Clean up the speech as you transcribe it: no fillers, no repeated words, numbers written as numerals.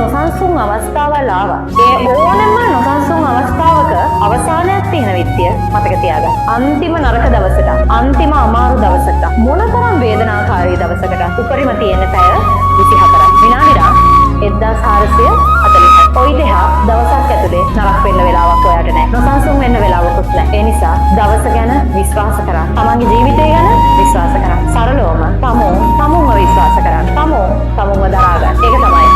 නොසන්සුන් අවස්ථාවල් ආවා. ඒ ඕනම නොසන්සුන් අවස්ථාවක අවසානයක් තියෙන විත්තිය මතක තියාගන්න. අන්තිම නරක දවසට, අන්තිම අමාරු දවසට, මොනතරම් වේදනාකාරී දවසකට උපරිම තියෙන පැය 24ක්. විනාඩියක් 1440ක්. ඔයිට එහා දවසක් ඇතුලේ නරක වෙන්න වෙලාවක් ඔයාට නැහැ. නොසන්සුන් වෙන්න වෙලාවකුත් නැහැ. ඒ නිසා දවස ගැන විශ්වාස කරන්න. තමන්ගේ ජීවිතය ගැන විශ්වාස කරන්න. සරලවම තමුන්ව විශ්වාස කරන්න. තමුන්ව දරා ගන්න. ඒක තමයි